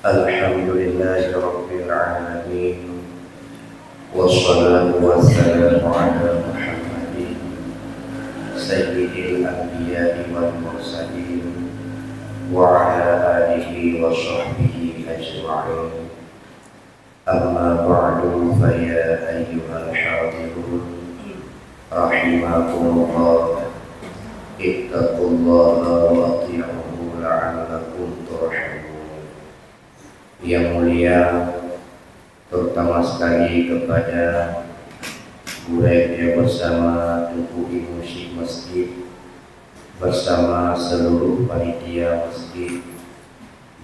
Alhamdulillahi Rabbil Alamin. Wassalatu wassalamu ala Muhammadin Sayyidil Anbiya'i wal Mursalin wa ala alihi wa sahbihi ajma'in. Amma ba'du, fa ya ayyuhal hadirun rahimakumullah, ittaqullaha wa ati'uhu la'allakum turhamun. Yang mulia, terutama sekali kepada murid bersama Tuku Musik Masjid, bersama seluruh panitia masjid,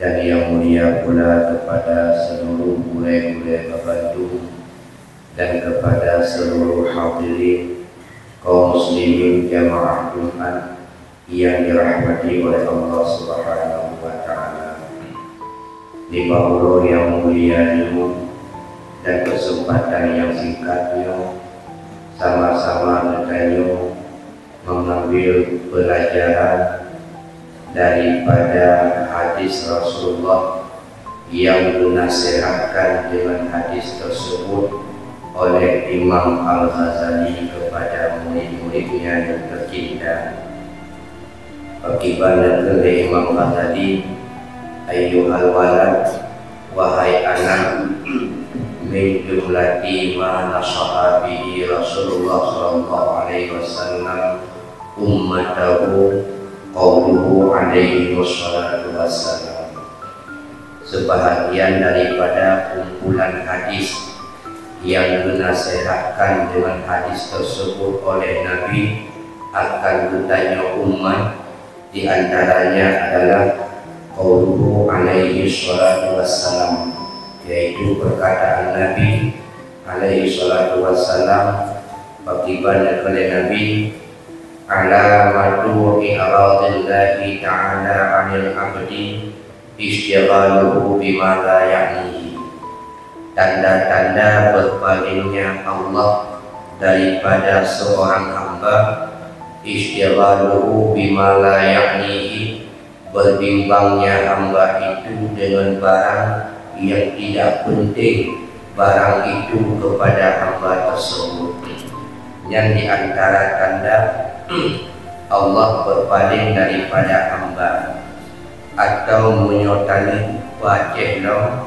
dan yang mulia pula kepada seluruh murid-murid Bandung dan kepada seluruh hadirin kaum muslimin jamaah Jumat yang dirahmati oleh Allah Subhanahu wa Ta'ala. Di bawah yang mulia ini dan kesempatan yang singkatnya, sama-sama bertanya mengambil pelajaran daripada hadis Rasulullah yang dinasihatkan dengan hadis tersebut oleh Imam Al-Ghazali kepada murid-muridnya yang tercinta. Akibatnya oleh Imam Ghazali, ayyuhal walad, wahai anak, min jumlati ma nasaha bihi Rasulullah sallallahu alaihi wasallam ummatahu qauluhu alaihi wassalatu wassalam. Sebahagian daripada kumpulan hadis yang dinasihatkan dengan hadis tersebut oleh Nabi akan ditanya umat, di antaranya adalah qauluhu alaihi wassalatu wassalam, yaitu perkataan Nabi alaihi salatu wassalam bagaimana oleh Nabi, alamatu i'radillahi ta'ala 'anil 'abdi istighaluhu bima la ya'nihi. Tanda-tanda berpalingnya Allah daripada seorang hamba, istighaluhu bima la ya'nihi, berbimbangnya hamba itu dengan barang yang tidak penting barang itu kepada hamba tersebut. Yang di antara tanda Allah berpaling daripada hamba atau menyotani wajahnya,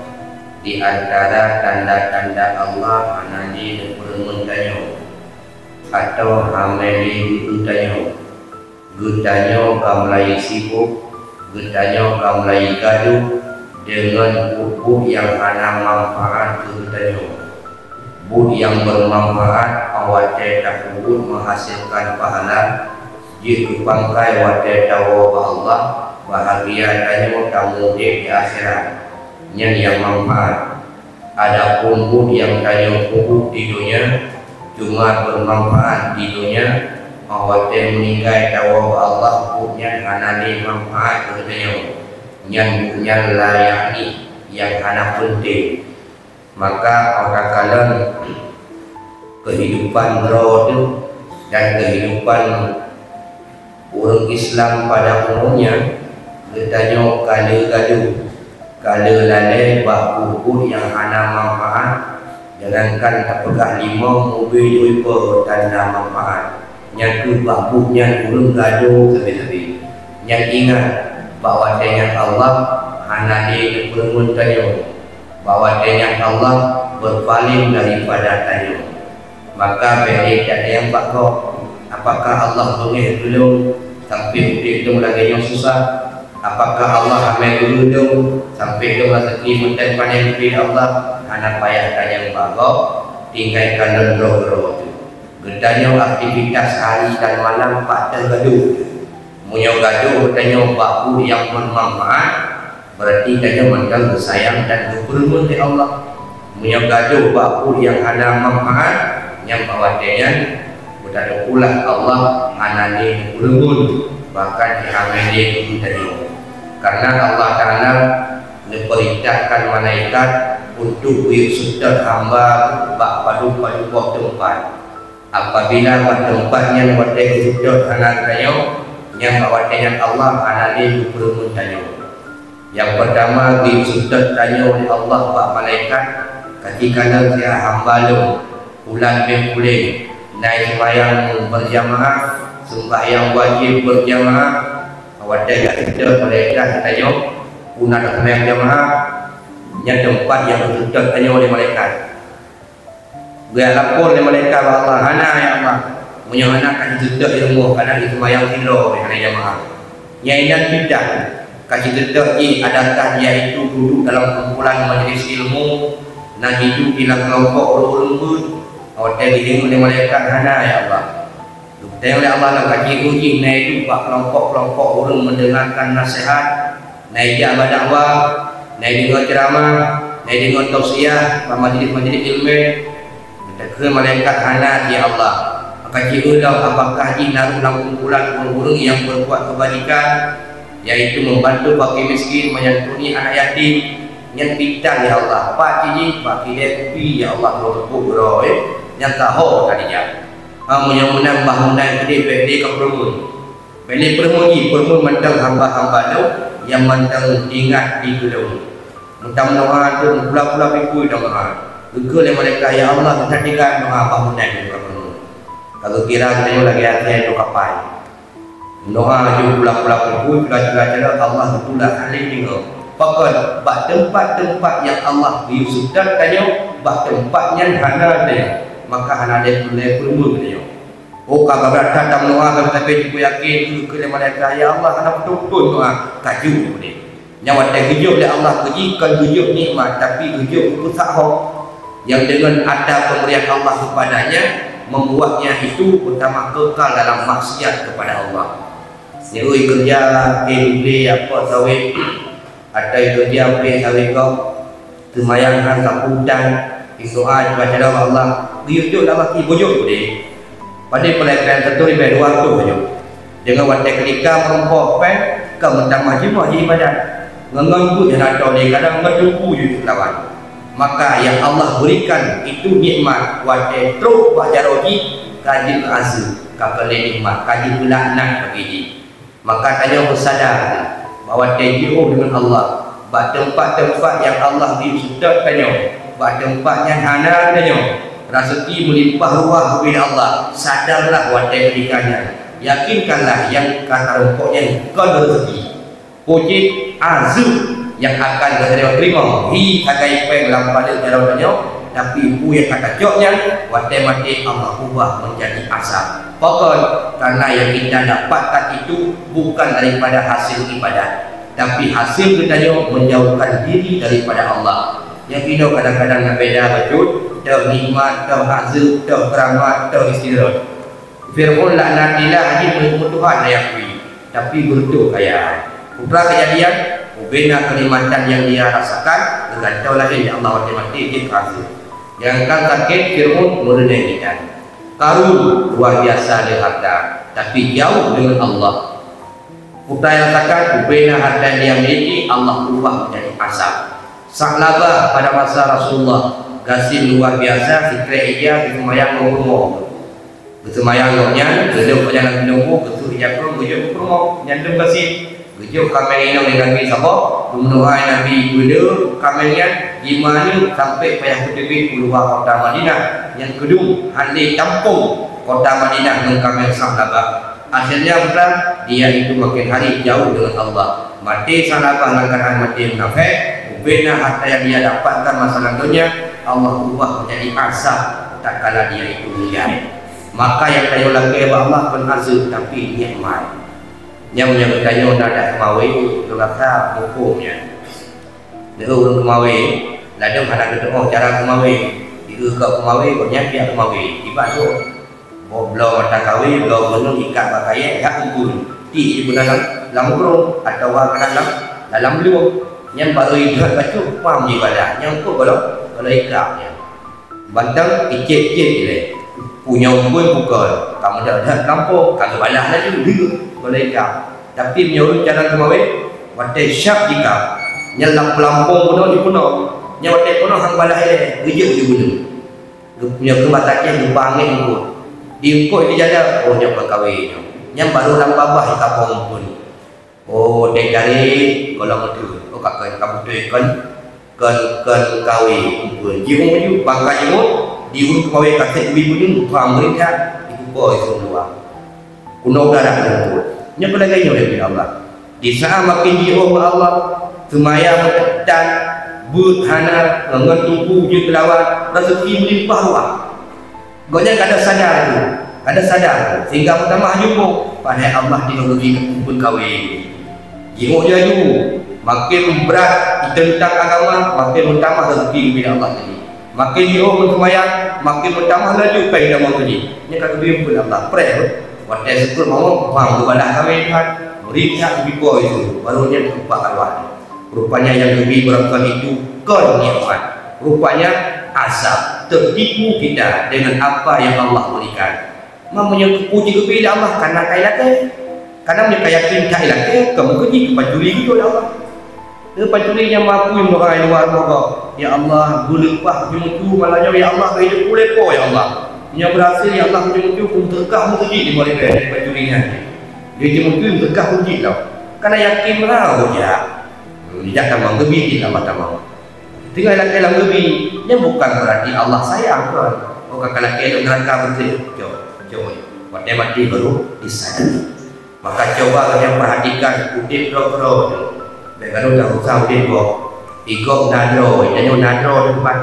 di antara tanda-tanda Allah anani bermentanya atau hameli gutanya kamlai sibuk, gutanya kamlai gaduh dengan buku yang ada manfaat keutanya. Buku yang bermanfaat awate takubut menghasilkan pahala, jika pangkai wate tawa Allah bahagia tanya kamu di akhirat yang manfaat. Adapun buku yang tanya buku di dunia cuma bermanfaat di dunia, awate meninggal tawa Allah bukunya anani manfaat keutanya, yang punya layakni yang anak penting. Maka orang kehidupan roh dan kehidupan orang Islam pada umumnya bertanya kala gaduh, kala lalai bak buku yang anak manfaat, jangankan apakah 5 mobil juga tanda manfaat, yang tu bakbunya urung gaduh sampai-sampai. Yang ingat bahwa dengan Allah hanani bermuntanya, bahwa dengan Allah berpaling daripada tanya. Maka beri tak ada yang bakal apakah Allah bengih dulu sampai hidup lagi yang susah, apakah Allah ambil dulu sampai hidup lagi muntah pandai diri Allah, anak payah tanya bakal tinggalkan dendro itu. Gedanya aktivitas hari dan malam pada gaduh. Punya gaduh bertanya baku yang bermanfaat, berarti tanya mandang bersayang dan berperumun di Allah. Punya gaduh baku yang ada manfaat, yang bawahnya bertanya pula Allah anani berperumun, bahkan dihamili itu tadi. Karena Allah Ta'ala memerintahkan malaikat untuk berserta hamba bak padu-padu tempat. Apabila tempatnya waktu itu anak tanya yang bawahnya Allah anani berperumun tanya. Yang pertama disudut tanya oleh Allah bak malaikat ketika dia hamba lu bulan berbulan naik sembahyang berjamaah, sembahyang wajib berjamaah, awak dah kita malaikat tanya pun ada sembahyang jamaah yang tempat yang disudut tanya oleh malaikat. Dia lapor oleh malaikat Allah, hana ya Allah punya anak kan disudut ilmu karena di sembahyang tidur oleh jamaah. Yang ini tidak kasih dedak adakah dia itu duduk dalam kumpulan majlis ilmu nak hidup di dalam kelompok lembut hotel dihingga oleh malaikat hana ya Allah. Tengok oleh Allah nak kaji uji nak hidup bak kelompok-kelompok orang mendengarkan nasihat, nak ijak berdakwah, nak dengar ceramah, nak dengar tausiah majlis-majlis ilmu. Ke malaikat hana ya Allah. Kaji ulang apakah ini naruh dalam kumpulan orang-orang yang berbuat kebajikan, yaitu membantu bagi miskin, menyantuni anak yatim, yang pitan ya Allah, pak cici, pak kidai kopi ya Allah, kalau tepuk bro, yang tahu tadinya, yang menang bangunan kidai beli ke permun, beli permun mentang hamba-hamba tu, yang mentang ingat di gedung, mentang doa tu pula-pula pikui doa, betul yang mereka ya Allah kita tinggal doa bangunan di permun, kalau kira kita lagi hati itu kapai. Doa juga pula-pula kumpul pula-pula Allah betulah alim tinggal. Pakai bak tempat-tempat yang Allah diusutkan tanya, bak tempatnya hana dia, maka hana dia boleh perlu dia. Oh kalau datang doa tapi juga yakin ke mereka ya Allah hana betul-betul doa kaju dia. Nyawa dia hidup oleh Allah kejikan hidup nikmat tapi hidup usaha yang dengan ada pemberian Allah kepadanya membuatnya itu pertama kekal dalam maksiat kepada Allah. Nyerui kerja, beli apa sawit, ada kerja apa sawit kau, semayangkan kaputan, doa baca doa Allah, diujuk dalam hati bujuk dia. Pada pelajaran satu ribu dua tu bujuk. Dengan waktu ketika merompok pen, kau mentang majibah ibadat, nganggut dan atau dia kadang menduku juga lawan. Maka yang Allah berikan itu nikmat waktu terus baca roji, kaji azu, kakak nikmat, kaji pelaknat bagi dia. Maka tanya bersadar bahawa terjauh dengan Allah, bak tempat-tempat yang Allah disudut tanya, bak tempat yang hana tanya, rezeki melimpah ruah kepada Allah, sadarlah wadah berikannya, yakinkanlah yang kata rempoknya kau rezeki, puji azub yang akan terima, hi agai peng dalam pada jalan tanya, tapi ibu yang kata joknya, wadah mati Allah ubah menjadi asap. Pokok karena yang kita dapatkan itu bukan daripada hasil ibadat, tapi hasil kita menjauhkan diri daripada Allah. Yang kita kadang-kadang nak beda betul, dah nikmat, dah hasil, dah keramat, dah istirahat. Fir'aun laknatilah haji menurut Tuhan ayakui, tapi betul kaya. Putra kejadian, bina kenikmatan yang dia rasakan, dengan tahu lagi ya Allah mati dia hasil. Yang kan sakit Fir'aun merendah Karun luar biasa dia harta, tapi jauh dengan Allah. Putra yang rasakan bina harta dia miliki Allah ubah menjadi asap. Sa'labah pada masa Rasulullah gasin luar biasa, sikret ia bersemayang rumah. Bersemayangnya, gedung perjalanan menunggu, ketuk ia pun gejok rumah, nyandung gasin. Gejok kamar inang dengan Nabi Sabah, memenuhi Nabi Buddha, kamarnya gimana sampai payah ketibik keluar kota Madinah. Yang kedua, handai campur kota Madinah dengan kamar Sa'labah. Akhirnya putra, dia itu makin hari jauh dengan Allah. Mati Sa'labah langkah mati munafik, bina harta yang dia dapatkan masa dunia, Allah ubah menjadi asap tak kala dia itu lihat. Maka yang kayu lagi Allah pun azul tapi nikmat. Yang bertanya ada kemawi berkata hukumnya. Dia orang kemawi, ladang ada ketemu cara kemawi. Dia ke kemawi banyak pihak kemawi. Tiba tu, belum mata kawi, belum gunung ikat pakai hak unggul. Ti ibu dalam kurung atau dalam beluang. Yang baru hidup baca paham je badan. Yang tu kalau ikrarnya. Bantang icet-icet je. Punya pun pukul. Kamu dah kampung, kalau balas lagi juga boleh ikrar. Tapi menyuruh jalan kemarin, wadah syak jika nyelang pelampung penuh dipenuh. Yang wadah penuh hang balas dia, gejek je guna. Punya kematakan jumpa angin ikut. Diikut di jalan, oh yang berkahwin. Yang baru dalam babah di kampung pun. Oh dia cari kalau betul. Oh kakak kamu tu kan kawin pun. Jiung maju bangkai jiung diurut kawin kasih ibu ni faham mereka itu boy semua. Kuno darah kumpul. Nya pelagainya oleh Allah. Di saat makin jiung Allah semaya mentetan but hana mengetubu je kelawan rezeki melimpah ruah. Gonya kada sadar tu. Kada sadar sehingga pertama jumpa pada Allah diberi kumpul kawin. Jiung jaju makin berat tentang agama, makin bertambah rezeki bila Allah tadi. Makin jiung bersemayang, makin bertambah laju pai nama tadi. Ni kata dia pun Allah pray. Waktu syukur mau faham kepada kami Tuhan. Berikan bipo itu barunya berubah arwah. Rupanya yang lebih berangkat itu nikmat. Rupanya azab tertipu kita dengan apa yang Allah berikan. Mamanya kepuji kepada Allah karena kaya ke, karena mereka yakin kaya ke, kamu keji kepaculi gitu Allah. Kepaculi yang mampu yang doa luar moga. Ya Allah, gulupah jumutu malahnya ya Allah hidup kulepo ya Allah. Yang berhasil ya Allah jumutu pun tegah muji di balik kepaculinya. Dia jumutu tegah muji tau. Karena yakin lah ya. Dia tamang gebi tidak mata mau. Tinggal laki dalam gebi, yang bukan berarti Allah sayang kan. Bukan kalau kita neraka betul. Coba. Waktu mati baru disayang. Maka coba kalian perhatikan udip bro. Kalau dah usah udip bro. Ikut nadro, jangan nadro tempat.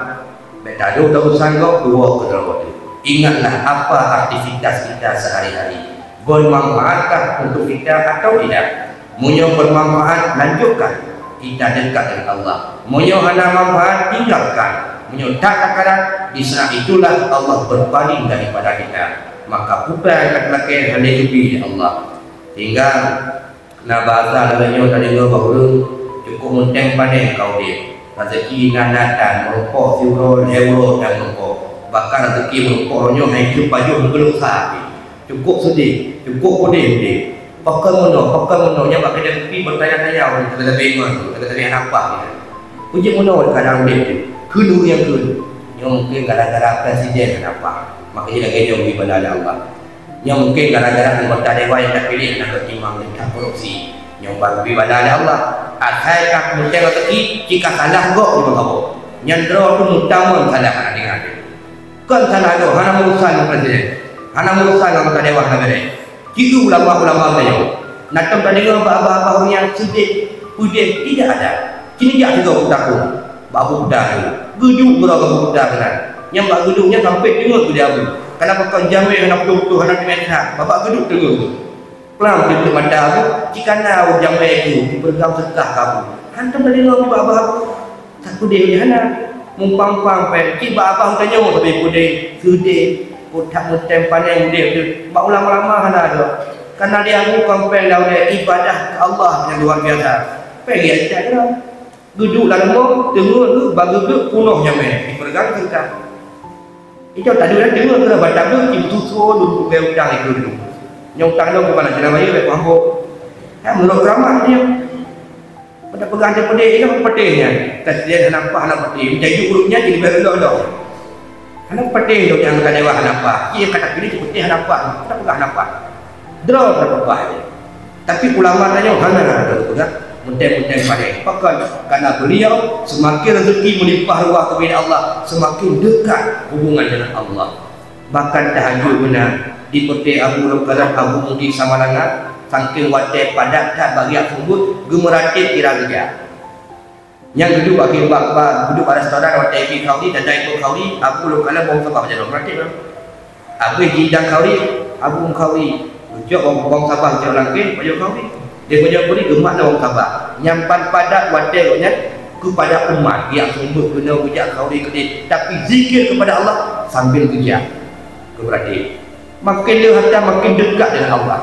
Betado dah usah kau dua kedua. Ingatlah apa aktivitas kita sehari-hari. Bermanfaatkah untuk kita atau tidak? Munyo bermanfaat, lanjutkan. Kita dekat dengan Allah. Munyo hana manfaat, tinggalkan. Munyo tak takaran, di saat itulah Allah berpaling daripada kita. Maka bukan kata-kata yang lebih Allah. Hingga na bahasa lainnya tadi bahawa cukup menteng pandai kau dia. Rezeki nanatan merupok euro dan merupok. Bahkan rezeki merupoknya hidup baju belum sahaja. Cukup sedih, cukup pedih. Pakai mono yang pakai dia pergi bertanya-tanya kata bingung, kata apa gitu. Puji mono kadang dia kudu yang mungkin gara-gara presiden kenapa. Makanya lagi jauh ibadah Allah. Yang mungkin gara-gara anggota dewan yang tak pilih nak bertimbang tentang korupsi. Yang baru ibadah Allah. Akhir kak mungkin rezeki jika salah gok di bawah. Nyandro tu utama salah nak dengar. Kan salah tu hana urusan presiden. Hana urusan anggota dewan negara. Itu ulama-ulama tayo. Natang tadi apa-apa yang sedih, pudih tidak ada. Kini dia juga takut. Babu dah tu. Guduk berapa budak kan. Yang bak guduknya sampai tengok tu dia abu. Kenapa kau jamin anak tu anak dimenah? Bapak geduk tengok tu. Pelang dia mata aku. Jika nak jamin itu dipergam sekah kamu. Hantam tadi ngau apa-apa. Tak pudih dia hana. Mumpang-pang pen. Ki apa tanya tapi pudih, sedih. Kotak mentempan yang dia tu. Bak ulama-ulama hana tu. Karena dia aku kompel dalam ibadah ke Allah yang luar biasa. Pergi aja kan. Duduk dalam rumah, tengok tu, bagi tu punuh jamin. Dipergang sekah. Itu tak ada tengok tu dah baca tu, itu suruh duduk ke hutang itu dulu. Yang hutang tu kemana Cina Maya, baik pahambuk. Menurut ramah dia. Pada pegang dia pedih, itu pedihnya. Kasih nampak anak pedih. Menjadi urutnya jadi berelok-elok. Anak pedih tu yang kata dewa nampak. Ia kata pilih pedih nampak. Kita pegang nampak. Draw berapa dia. Tapi ulama tanya, hana ada pegang. Menteng-menteng pada pakai karena beliau semakin rezeki melimpah ruah kepada Allah, semakin dekat hubungan dengan Allah. Bahkan tahajud benar diperti Abu Lukalam Abu Mudi Samalangan saking wadah padat tak bagi aku sebut gemeratik kira kerja. Yang kedua bagi bapa duduk pada saudara wadah ibu kauli dan ibu kauli Abu Lukalam bangsa apa jadi gemeratik lah. Abu jidang kauli Abu kauli ujuk bangsa apa jadi langkin baju kauli. Dia punya beri gemak orang khabar nyampan padat wadahnya kepada umat yang sungguh kena hujat kauli kedih tapi zikir kepada Allah sambil kerja berarti makin dia hatta makin dekat dengan Allah.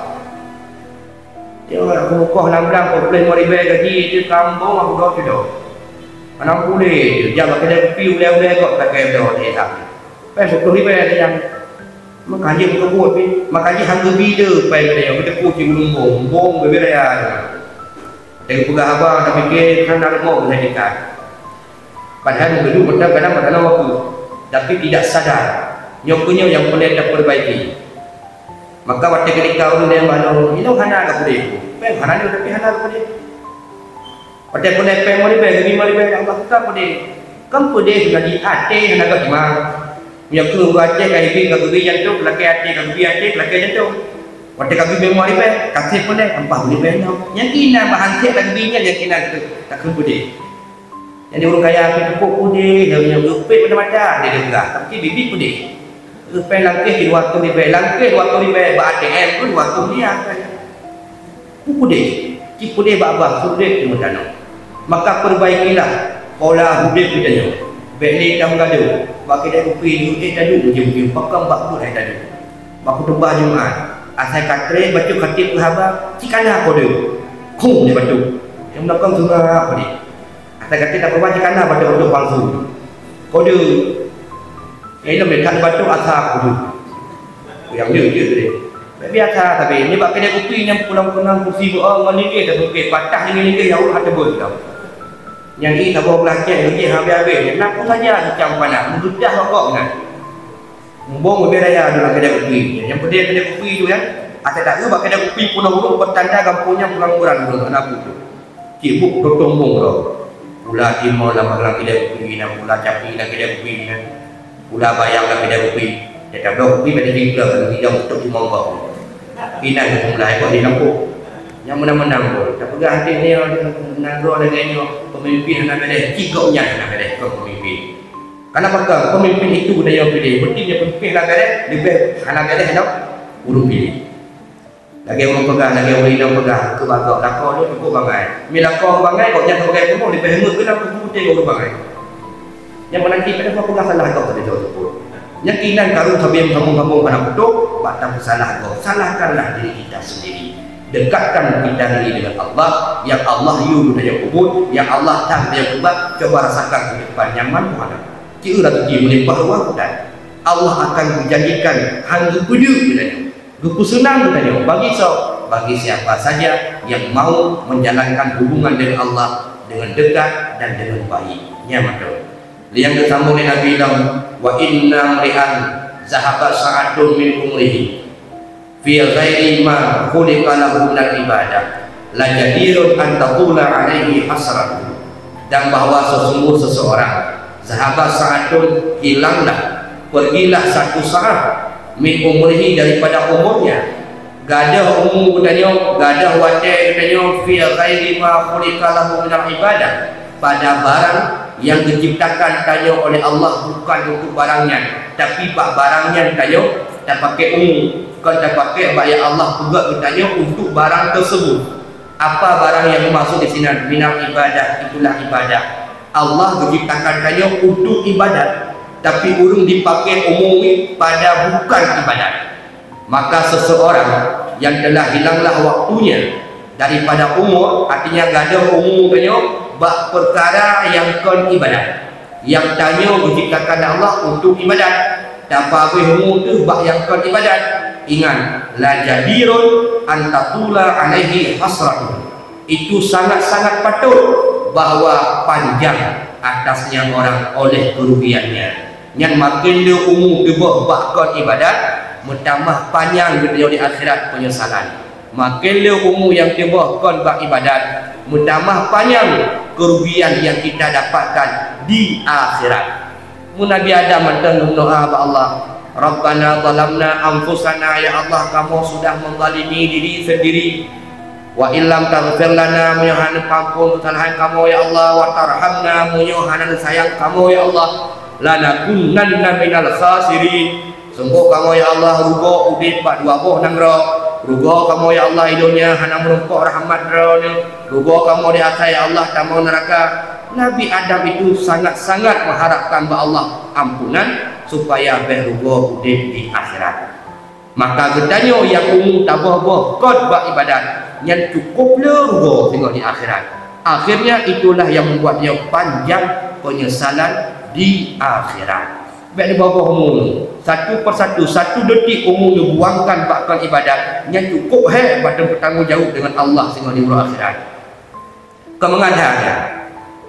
Dia orang kemukuh 16 komplain maribai gaji dia kampung aku dah sudah anak boleh dia makin dia piu boleh kok tak kaya dah dia tak pasal 10 ribu ada yang makaji muka buat ni makaji harga bida pai dia kita kuci lumbung bong beberaya dengan pegah abang tak fikir kan nak mau saya dekat padahal dulu kadang-kadang pada waktu tapi tidak sadar nyokunya yang boleh tak perbaiki Maka waktu ketika orang dia baru hilang hana ke boleh. Peng hana dia tapi hana ke boleh. Waktu boleh peng boleh peng ni boleh peng Allah kita boleh. Kan boleh jadi ate hana ke gimana? Yang tu baca kayak ini kalau dia jantung laki ate kalau dia ate laki jantung. Waktu kami memori peng kasih boleh empat boleh peng. Yang kina bahan cek lagi binya yang kina tak kena boleh. Jadi orang kaya api tepuk boleh, dia punya rupit macam-macam dia dengar. Tapi bibit boleh. Rupit langkah di waktu ni baik, langkah di waktu ni baik, ATM pun waktu ni apa? Boleh. Jika boleh apa? Sulit di mana? Maka perbaikilah pola hidup kita ni. Baik kamu gaduh, bagi dia rupit duit gaduh ujung-ujung, pakam bakul dah gaduh. Baku tebah Jumaat. Asal katre baca khatib sahabat, cikana apa dia? Kong dia baca. Yang belakang surah apa dia? Asal kata tak perbaca kana baca untuk palsu. Kode. Ini mereka baca asal kode. Yang dia dia. Biasa tapi ni bak kedai kopi yang pulang-pulang kursi RM5 tak mungkin patah RM5 yang Allah tebus tau. Yang ini tak bawa belakang lagi habis-habis. Nak pun saja macam mana? Mudah rokok kan. Mumbung lebih raya dalam kedai kopi. Yang pedih kedai kopi tu kan. Asal tak tahu bak kedai kopi pulang-pulang bertanda kampungnya pulang-pulang dulu anak aku tu. Cibuk tombong tu. Pula timur dalam kedai kopi dan pula capi dalam kedai kopi kan. Pula bayang dalam kedai kopi. Dia tak tahu kopi pada tinggal kalau tidak untuk timur bau. Pindah ke pemulai kau di kampung. Yang menang-menang pun. Tak pegang hati ni nandro dengan pemimpin anak kedai. Cikoknya anak kedai kau pemimpin. Karena pegang pemimpin itu budaya pilih. Berarti pemimpin anak kedai lebih anak kedai tau. Urung pilih. Lagi orang pegang, lagi orang hidang pegang. Ke bagak lakau dia cukup bangai. Bila kau bangai kau jangan pegang semua lebih hemat ke dalam putih kau bangai. Yang menanti pada kau pegang salah kau pada jauh tersebut. Yang kinan karun sabim kampung-kampung pada kutuk, batang salah kau. Salahkanlah diri kita sendiri. Dekatkan kita diri dengan Allah. Yang Allah yu budaya kubur, yang Allah tak budaya kubur. Coba rasakan kehidupan nyaman menghadap. Kira rezeki melimpah ruah dan Allah akan menjanjikan hangga peduk budaya. Rupu senang budaya. Bagi siapa saja yang mau menjalankan hubungan dengan Allah dengan dekat dan dengan baik. Nyaman. Yang disambung oleh Nabi bilang wa inna mri'an zahaba sa'atun min umrihi fi ghairi ma khuliqa lahu min ibadah la jadirun an taqula alaihi hasratuhu. Dan bahawa sesungguh seseorang zahaba sa'atun hilanglah, pergilah satu saat min umrihi daripada umurnya. Gadah umur katanya, gadah wadah katanya fi ghairi ma khuliqa lahu min ibadah, pada barang yang diciptakan tanya oleh Allah bukan untuk barangnya, tapi bak barangnya tanya tak pakai umum, kan tak pakai bayar Allah juga bertanya untuk barang tersebut. Apa barang yang dimaksud di sini? Minal ibadah, itulah ibadah. Allah diciptakan tanya untuk ibadat, tapi urung dipakai umum pada bukan ibadat. Maka seseorang yang telah hilanglah waktunya daripada umur, artinya gadah umur tanya bak perkara yang kon ibadat, yang tanya diciptakan Allah untuk ibadat, dapat umur tu bak yang kon ibadat. Ingat, la jadirun an tatula alaihi hasratuh. Itu sangat-sangat patut bahawa panjang atasnya orang oleh kerugiannya. Yang makin dia umur tu bak kon ibadat, bertambah panjang dia di akhirat penyesalan. Makin dia umur yang tiba kon bak ibadat, bertambah panjang kerugian yang kita dapatkan di akhirat. Nabi Adam berdoa kepada Allah, Rabbana zalamna anfusana, ya Allah kamu sudah menzalimi diri sendiri. Wa illam taghfir lana, menyuhan ampun kesalahan kamu ya Allah, wa tarhamna, menyuhan sayang kamu ya Allah, lanakunanna minal khasirin. Sungguh kamu ya Allah rugo udip bak dua boh nangra. Rugo kamu ya Allah hidupnya hanya menumpuk rahmat darahnya. Rugo kamu di atas ya Allah tamu neraka. Nabi Adam itu sangat-sangat mengharapkan kepada Allah ampunan supaya berugo udip di akhirat. Maka ketanya yang umum tabah-bah kod bak ibadat yang cukuplah rugo tengok di akhirat. Akhirnya itulah yang membuat dia panjang penyesalan di akhirat. Baik di bawah umum satu persatu, satu detik umum dibuangkan bakal ibadat yang cukup badan bertanggungjawab dengan Allah sehingga di akhirat. Kemengadanya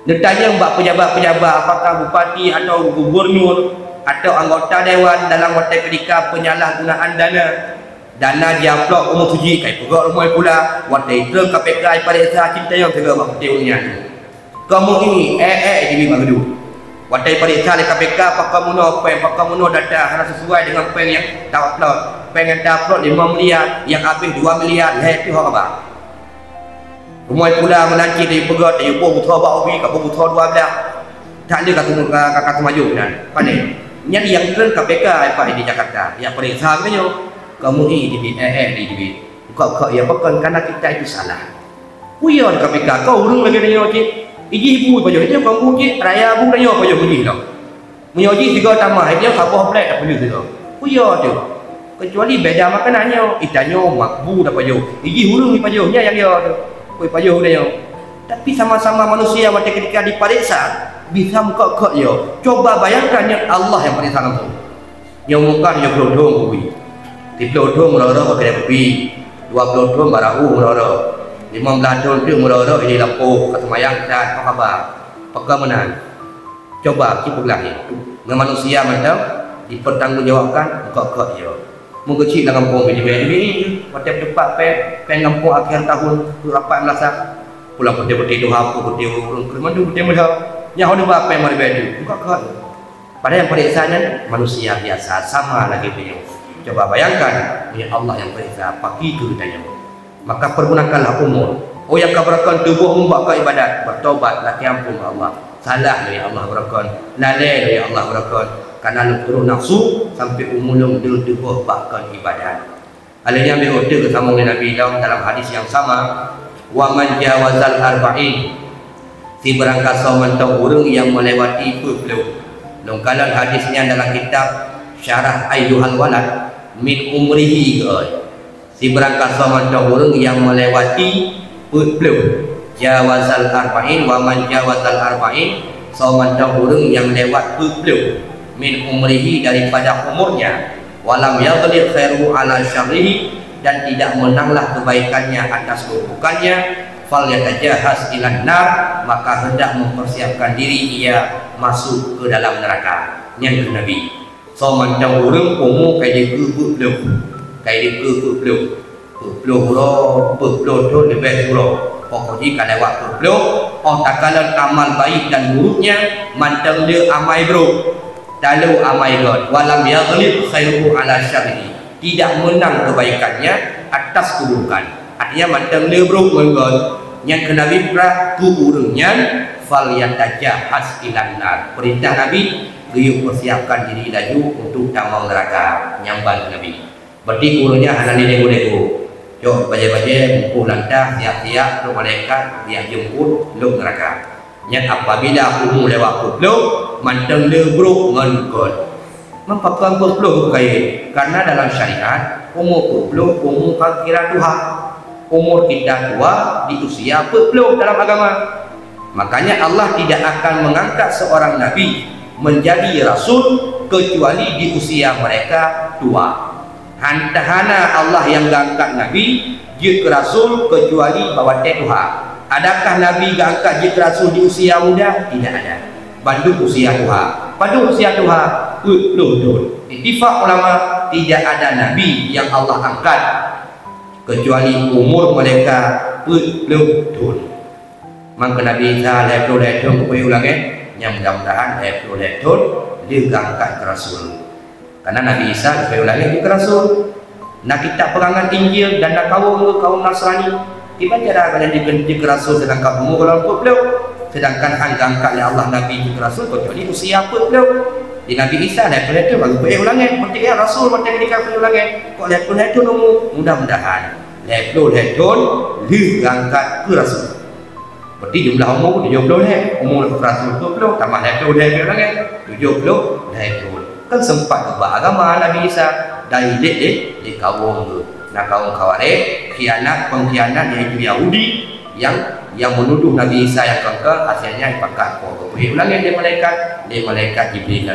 ditanya mbak pejabat-pejabat, apakah bupati atau gubernur atau anggota dewan dalam waktu ketika penyalahgunaan dana, dana dia plok umur tuji kai pegak rumah pula wadai terus KPK pada saat cinta yang tegak waktu dunia kamu ini di bagdu wadai pada saat KPK pakai muno data harus sesuai dengan pen yang tak upload pen yang tak upload 5 miliar yang habis 2 miliar itu apa rumah pula menanti dari pegat dari buah bawa ke buah 12 tak ada kata maju dan pandai nyari yang keren KPK apa di Jakarta yang periksa katanya kamu ini di kau ya bukan karena kita itu salah puyon KPK kau urung lagi dengan okey iji ibu pajo itu kamu je raya abu raya pajo bunyi dah menyoji tiga tambah dia kabah plek tak boleh tu puyon tu kecuali beda makanannya itanyo makbu dah pajo iji urung ni pajonya yang dia tu koi pajo dia tapi sama-sama manusia macam ketika diperiksa bisa muka yo coba bayangkan yang Allah yang periksa kamu yang muka dia kelodong kuwi di pelodong murah-murah pakai kopi 20 tahun barau murah-murah 15 tahun dia murah-murah ini lampu kesemayang dan apa khabar pegamenan coba kita lagi dengan manusia macam dipertanggungjawabkan muka yo mengecil dalam kampung ini macam tempat pen kampung akhir tahun 18 pulang putih-putih tu hapu putih urung kemandu putih muda yang ada apa yang mari bedu buka kan pada yang periksanya manusia biasa sama lagi beliau coba bayangkan ini Allah yang periksa pagi ke tanya maka pergunakanlah umur oh yang kabarakan tubuhmu buat ibadat bertobat laki ampun Allah salah dari Allah berakan lalai dari Allah berakan karena lu turun nafsu sampai umur lu tubuh bahkan ibadat alanya ambil order bersama dengan Nabi dalam hadis yang sama wa man jawazal arba'in si berangkat soman tau orang yang melewati 20 longkalan hadisnya dalam kitab Syarah Ayyuhal Walad min umrihi si berangkat soman tau orang yang melewati 20 jawazal arba'in wa man jawazal arba'in soman tau orang yang lewat 20 min umrihi daripada umurnya walam yaghlib khairu ala syarrihi dan tidak menanglah kebaikannya atas keburukannya fal yatajahaz ilan nar maka hendak mempersiapkan diri ia masuk ke dalam neraka yang ke Nabi so macam orang umur kayak dia tu lebih surau pokoknya kalau waktu belum takalan amal baik dan buruknya macam dia amai bro lalu amai god walam yaghlib khairu ala syarrihi tidak menang kebaikannya atas keburukan artinya macam dia buruk mengon yang ke Nabi pra kuburnya fal yatajahaz ilan nar perintah Nabi riuk persiapkan diri laju untuk tamang neraka nyambal Nabi berarti gurunya hanya nego-nego jom baca-baca buku lantah siap-siap ke malaikat dia jemput lu neraka yang apabila umur lewat kublo macam dia buruk mengon mempakan kublo kaya karena dalam syariat umur kublo umur kira Tuhan umur kita tua di usia 40 dalam agama makanya Allah tidak akan mengangkat seorang Nabi menjadi Rasul kecuali di usia mereka tua hantahana Allah yang angkat Nabi jadi Rasul kecuali bawa Tuhan adakah Nabi angkat jadi Rasul di usia muda? Tidak ada bandung usia tua pada usia tua ittifaq ulama tidak ada Nabi yang Allah angkat kecuali umur mereka 40 tahun maka Nabi Isa lepas kupui ulangnya yang mudah-mudahan 40 tahun dia angkat ke Rasul karena Nabi Isa kupui ulangnya dia ke Rasul nak kita perangan Injil dan nak kaum Nasrani kita cara kalian dibenci ke Rasul sedangkan umur kalau 40 sedangkan angkat Allah Nabi ke Rasul kecuali usia 40 di Nabi Isa lepas itu baru ulangnya berarti Rasul macam ketika ulangnya kok lepas itu mudah-mudahan lepas itu diangkat ke Rasul berarti jumlah umur 70 umur Rasul 20 tambah lepas ulangnya 70 kan sempat ubah agama Nabi Isa dari di kaum nak kaum Khawarij khianat pengkhianat yaitu Yahudi yang menuduh Nabi Isa yang kekal hasilnya dipakai ulangnya dia malaikat Jibril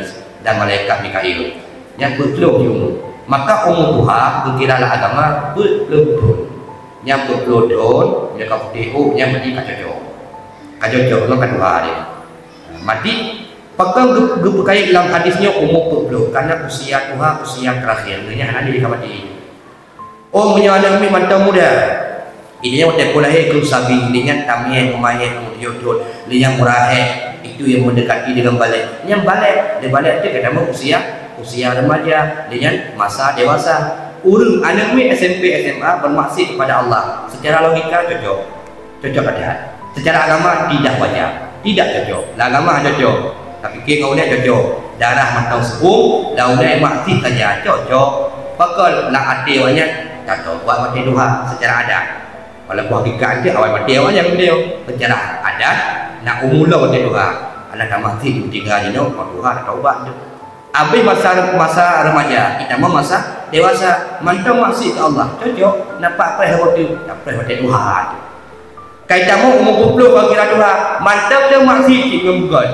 dan malaikat Mikail yang betul umur maka umur Tuhan berkiralah agama betul yang betul dia kau tengok yang mesti kacau nak Tuhan dia mati pegang berkait dalam hadisnya umur betul karena usia Tuhan usia terakhir dia hanya di kamar ini Oh punya anak ni mantap muda. Ini yang tempoh lahir ke sabi dengan tamih pemain mudiyot yang murah itu yang mendekati dengan balik. Yang balik, dia balik tu kata usia remaja dengan masa dewasa. Urang anak ni SMP SMA bermaksud kepada Allah. Secara logika cocok ada. Secara agama tidak wajar, tidak cocok. Agama cocok, tapi kengaunya cocok. Darah matang sepung, daunnya maksud saja cocok. Pakal nak hati banyak. Atau buat mati duha secara adat. Walaupun hakikat dia awal mati awalnya beliau secara adat nak umula mati duha. Anak mati 3 jino duha taubat tu. Habis masa remaja, kita masa dewasa, mantap maksud ke Allah. Cocok nampak apa waktu dapat mati duha. Kita mau umur 20 kalau kira duha, mantap dia maksud dengan bukan.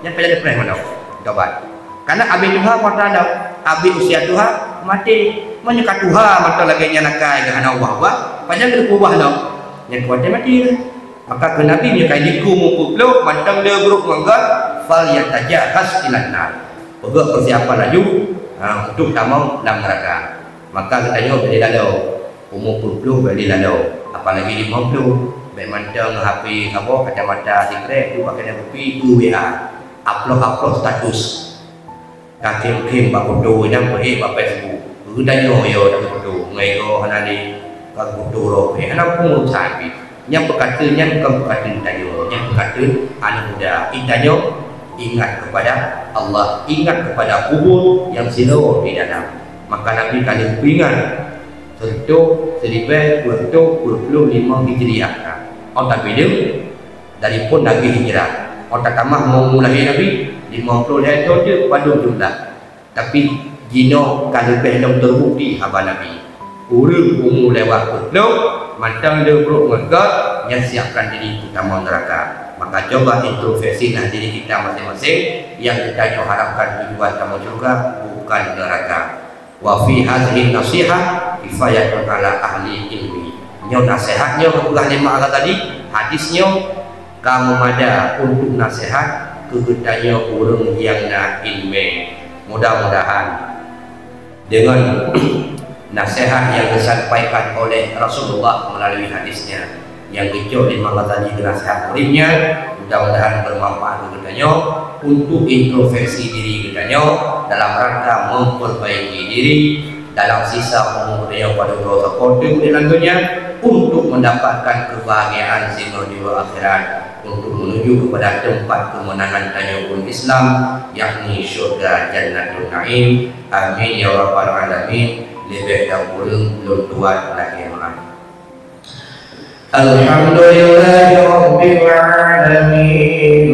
Yang pada depreh mana? Taubat. Karena habis duha pada dah, habis usia duha mati. Menyekat Tuhan mata lagi yang nakai dengan Allah panjang dia berubah dah yang kuat dia mati lah. Maka ke Nabi menyekai diku mukul peluk mantang dia buruk manggat fal yang tajakas ilanna bergerak persiapan laju untuk tamam dalam neraka. Maka katanya beli lalu umur 40 beli lalu apalagi 50 baik mantang HP apa kacamata secret tu pakai kopi tu WA upload status kaki bakodo yang pergi bapak Facebook danyo yo dak kudu ngai go hanani ka kudu ro pe ana pun sabi nya perkataannya bukan perkataan danyo nya perkataan anak muda danyo ingat kepada Allah ingat kepada kubur yang silau di dalam maka Nabi kali peringat tentu 1425 Hijriah on tak video dari pun Nabi hijrah on tak kamah mau mulai Nabi 50 tahun je pada jumlah tapi Jino kalau belum terbukti abang Nabi urut umur lewat kutluk mantang dia buruk mengat yang siapkan diri kita mau neraka. Maka coba introspeksilah diri kita masing-masing yang kita harapkan tujuan kamu juga bukan neraka. Wa fi hadhihi nasihah kifayatun ala ahli ilmi. Nyo nasihatnya kebelah 5 agak tadi hadisnya kamu ada untuk nasihat kegetanya urang yang na ilmu. Mudah-mudahan dengan nasihat yang disampaikan oleh Rasulullah melalui hadisnya yang kecil 5 tadi nasihat muridnya mudah-mudahan bermanfaat kepadanya untuk introspeksi diri kepadanya dalam rangka memperbaiki diri dalam sisa umur dia pada dosa kodim di lantunya untuk mendapatkan kebahagiaan sehingga di akhirat untuk menuju kepada tempat kemenangan tanyabun Islam yakni syurga Jannatul Naim. Amin ya rabbal alamin. Lebih dahulu belum tuan lagi yang lain. Alhamdulillahi rabbil alamin.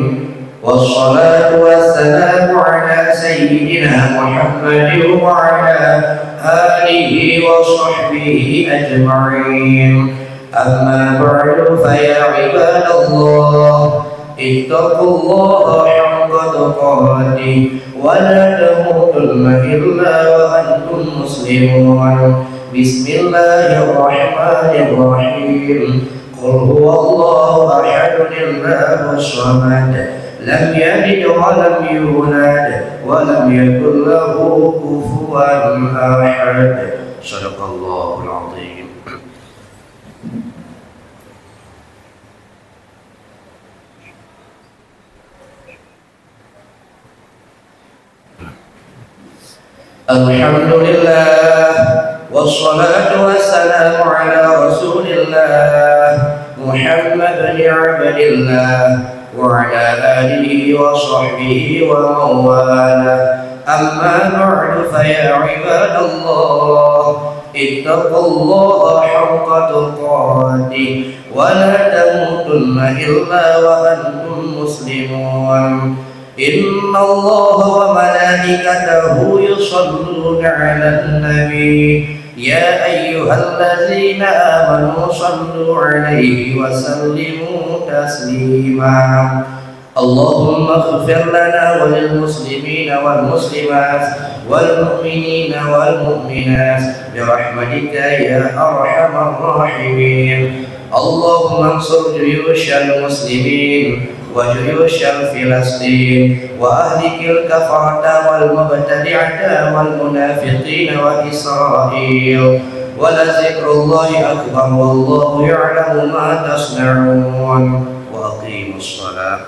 Wassalatu wassalamu ala sayyidina Muhammadin wa ala alihi wa sahbihi ajma'in. أما بعد فيا عباد الله اتقوا الله حق تقاته ولا تموتن إلا وأنتم مسلمون. بسم الله الرحمن الرحيم. قل هو الله أحد الله الصمد لم يلد ولم يولد ولم يكن له كفوا أحد. صدق الله العظيم. Alhamdulillah wassalatu wassalamu ala rasulillah Muhammad bin Abdillah wa ala alihi wa sahbihi wa mawala. Amma ba'du fa ya ibadallah ittaqullaha haqqa tuqatih wa la tamutunna illa wa antum muslimun. إن الله وملائكته يصلون على النبي يا أيها الذين آمنوا صلوا عليه وسلموا تسليما. اللهم اغفر لنا وللمسلمين والمسلمات والمؤمنين والمؤمنات برحمتك يا أرحم الراحمين. اللهم انصر جيوش المسلمين وجيوش فلسطين وأهلك الكفرة والمبتدعة والمنافقين وإسرائيل ولذكر الله أكبر والله يعلم ما تصنعون وأقيموا الصلاة